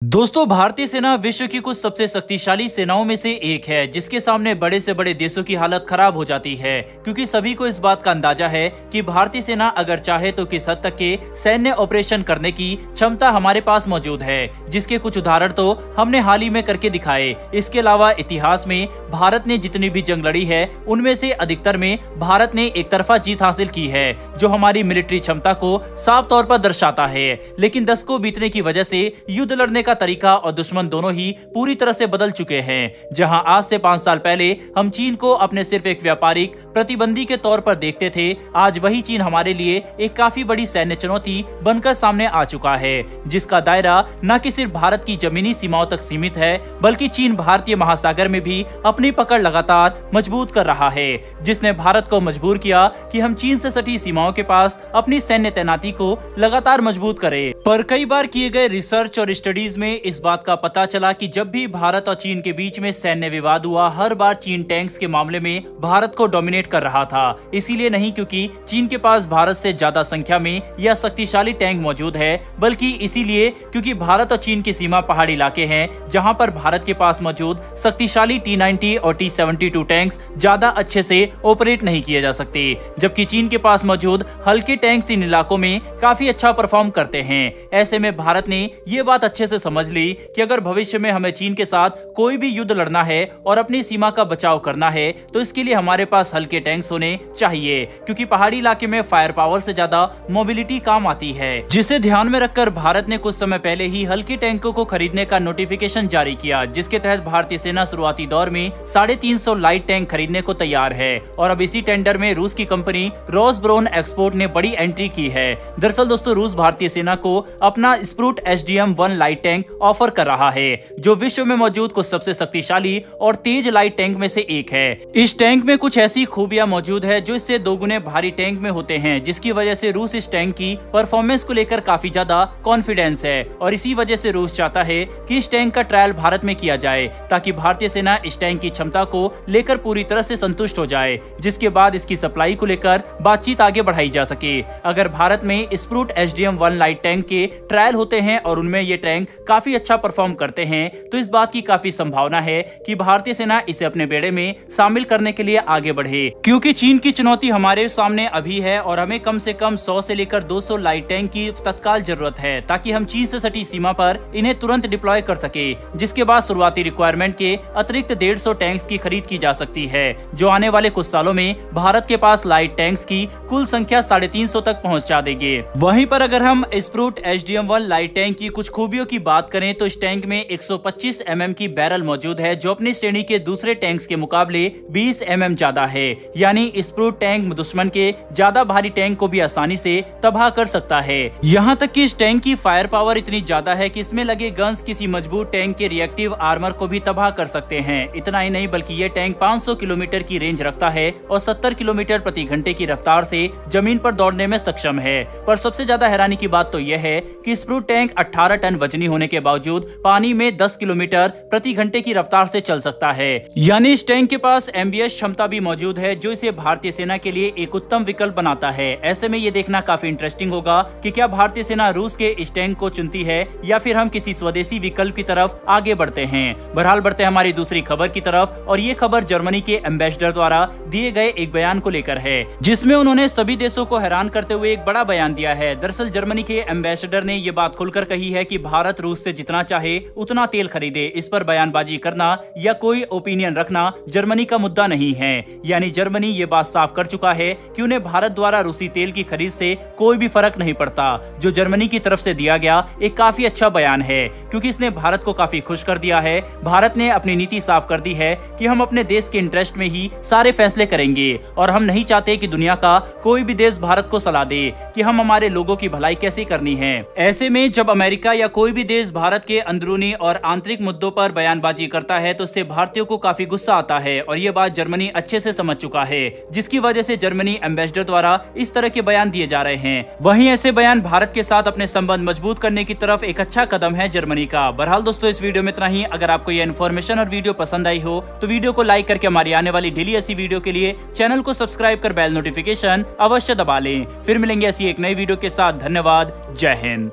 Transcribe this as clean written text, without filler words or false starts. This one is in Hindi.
दोस्तों, भारतीय सेना विश्व की कुछ सबसे शक्तिशाली सेनाओं में से एक है, जिसके सामने बड़े से बड़े देशों की हालत खराब हो जाती है, क्योंकि सभी को इस बात का अंदाजा है कि भारतीय सेना अगर चाहे तो किस हद तक के सैन्य ऑपरेशन करने की क्षमता हमारे पास मौजूद है, जिसके कुछ उदाहरण तो हमने हाल ही में करके दिखाए। इसके अलावा इतिहास में भारत ने जितनी भी जंग लड़ी है, उनमें से अधिकतर में भारत ने एक तरफा जीत हासिल की है, जो हमारी मिलिट्री क्षमता को साफ तौर पर दर्शाता है। लेकिन दशकों बीतने की वजह से युद्ध लड़ने का तरीका और दुश्मन दोनों ही पूरी तरह से बदल चुके हैं। जहां आज से 5 साल पहले हम चीन को अपने सिर्फ एक व्यापारिक प्रतिबंधी के तौर पर देखते थे, आज वही चीन हमारे लिए एक काफी बड़ी सैन्य चुनौती बनकर सामने आ चुका है, जिसका दायरा न कि सिर्फ भारत की जमीनी सीमाओं तक सीमित है, बल्कि चीन भारतीय महासागर में भी अपनी पकड़ लगातार मजबूत कर रहा है, जिसने भारत को मजबूर किया कि हम चीन से सटी सीमाओं के पास अपनी सैन्य तैनाती को लगातार मजबूत करें। पर कई बार किए गए रिसर्च और स्टडीज में इस बात का पता चला कि जब भी भारत और चीन के बीच में सैन्य विवाद हुआ, हर बार चीन टैंक्स के मामले में भारत को डोमिनेट कर रहा था। इसीलिए नहीं क्योंकि चीन के पास भारत से ज्यादा संख्या में या शक्तिशाली टैंक मौजूद है, बल्कि इसीलिए क्योंकि भारत और चीन की सीमा पहाड़ी इलाके हैं, जहां पर भारत के पास मौजूद शक्तिशाली T-90 और T-72 टैंक्स ज्यादा अच्छे से ऑपरेट नहीं किए जा सकते, जबकि चीन के पास मौजूद हल्के टैंक्स इन इलाकों में काफी अच्छा परफॉर्म करते हैं। ऐसे में भारत ने ये बात अच्छे से समझ ली कि अगर भविष्य में हमें चीन के साथ कोई भी युद्ध लड़ना है और अपनी सीमा का बचाव करना है, तो इसके लिए हमारे पास हल्के टैंक्स होने चाहिए, क्योंकि पहाड़ी इलाके में फायर पावर से ज्यादा मोबिलिटी काम आती है। जिसे ध्यान में रखकर भारत ने कुछ समय पहले ही हल्के टैंकों को खरीदने का नोटिफिकेशन जारी किया, जिसके तहत भारतीय सेना शुरुआती दौर में 350 लाइट टैंक खरीदने को तैयार है। और अब इसी टेंडर में रूस की कंपनी रोसब्रोन एक्सपोर्ट ने बड़ी एंट्री की है। दरअसल दोस्तों, रूस भारतीय सेना को अपना स्प्रूट HDM-1 लाइट टैंक ऑफर कर रहा है, जो विश्व में मौजूद कुछ सबसे शक्तिशाली और तेज लाइट टैंक में से एक है। इस टैंक में कुछ ऐसी खूबियां मौजूद है जो इससे 2 गुने भारी टैंक में होते हैं, जिसकी वजह से रूस इस टैंक की परफॉर्मेंस को लेकर काफी ज्यादा कॉन्फिडेंस है। और इसी वजह से रूस चाहता है कि इस टैंक का ट्रायल भारत में किया जाए, ताकि भारतीय सेना इस टैंक की क्षमता को लेकर पूरी तरह से संतुष्ट हो जाए, जिसके बाद इसकी सप्लाई को लेकर बातचीत आगे बढ़ाई जा सके। अगर भारत में स्प्रूट HDM-1 लाइट टैंक के ट्रायल होते हैं और उनमें ये टैंक काफी अच्छा परफॉर्म करते हैं, तो इस बात की काफी संभावना है कि भारतीय सेना इसे अपने बेड़े में शामिल करने के लिए आगे बढ़े, क्योंकि चीन की चुनौती हमारे सामने अभी है और हमें कम से कम 100 से लेकर 200 लाइट टैंक की तत्काल जरूरत है, ताकि हम चीन से सटी सीमा पर इन्हें तुरंत डिप्लॉय कर सके, जिसके बाद शुरुआती रिक्वायरमेंट के अतिरिक्त 150 टैंक्स की खरीद की जा सकती है, जो आने वाले कुछ सालों में भारत के पास लाइट टैंक्स की कुल संख्या 350 तक पहुँचा देंगे। वहीं पर अगर हम स्प्रूट HDM-1 लाइट टैंक की कुछ खूबियों की बात करें, तो इस टैंक में 125 mm की बैरल मौजूद है, जो अपनी श्रेणी के दूसरे टैंक्स के मुकाबले 20 mm ज्यादा है। यानी स्प्रूट टैंक दुश्मन के ज्यादा भारी टैंक को भी आसानी से तबाह कर सकता है। यहाँ तक कि इस टैंक की फायर पावर इतनी ज्यादा है कि इसमें लगे गन्स किसी मजबूत टैंक के रिएक्टिव आर्मर को भी तबाह कर सकते हैं। इतना ही नहीं, बल्कि ये टैंक 500 किलोमीटर की रेंज रखता है और 70 किलोमीटर प्रति घंटे की रफ्तार से जमीन पर दौड़ने में सक्षम है। पर सबसे ज्यादा हैरानी की बात तो यह है कि स्प्रूट टैंक 18 टन वजनी होने के बावजूद पानी में 10 किलोमीटर प्रति घंटे की रफ्तार से चल सकता है। यानी इस टैंक के पास एमबीएस क्षमता भी मौजूद है, जो इसे भारतीय सेना के लिए एक उत्तम विकल्प बनाता है। ऐसे में ये देखना काफी इंटरेस्टिंग होगा कि क्या भारतीय सेना रूस के इस टैंक को चुनती है या फिर हम किसी स्वदेशी विकल्प की तरफ आगे बढ़ते हैं। बहरहाल बढ़ते हैं हमारी दूसरी खबर की तरफ, और ये खबर जर्मनी के एम्बेसडर द्वारा दिए गए एक बयान को लेकर है, जिसमें उन्होंने सभी देशों को हैरान करते हुए एक बड़ा बयान दिया है। दरअसल जर्मनी के एम्बेसडर ने ये बात खुलकर कही है कि भारत रूस से जितना चाहे उतना तेल खरीदे। इस पर बयानबाजी करना या कोई ओपिनियन रखना जर्मनी का मुद्दा नहीं है। यानी जर्मनी ये बात साफ कर चुका है कि उन्हें भारत द्वारा रूसी तेल की खरीद से कोई भी फर्क नहीं पड़ता। जो जर्मनी की तरफ से दिया गया एक काफी अच्छा बयान है, क्योंकि इसने भारत को काफी खुश कर दिया है। भारत ने अपनी नीति साफ कर दी है कि हम अपने देश के इंटरेस्ट में ही सारे फैसले करेंगे, और हम नहीं चाहते कि दुनिया का कोई भी देश भारत को सलाह दे कि हम हमारे लोगों की भलाई कैसे करनी है। ऐसे में जब अमेरिका या कोई भी देश भारत के अंदरूनी और आंतरिक मुद्दों पर बयानबाजी करता है, तो इससे भारतीयों को काफी गुस्सा आता है, और ये बात जर्मनी अच्छे से समझ चुका है, जिसकी वजह से जर्मनी एम्बेसडर द्वारा इस तरह के बयान दिए जा रहे हैं। वहीं ऐसे बयान भारत के साथ अपने संबंध मजबूत करने की तरफ एक अच्छा कदम है जर्मनी का। बहरहाल दोस्तों, इस वीडियो में इतना ही। अगर आपको यह इन्फॉर्मेशन और वीडियो पसंद आई हो, तो वीडियो को लाइक करके हमारी आने वाली डेली ऐसी वीडियो के लिए चैनल को सब्सक्राइब कर बेल नोटिफिकेशन अवश्य दबा लें। फिर मिलेंगे ऐसी एक नई वीडियो के साथ। धन्यवाद। जय हिंद।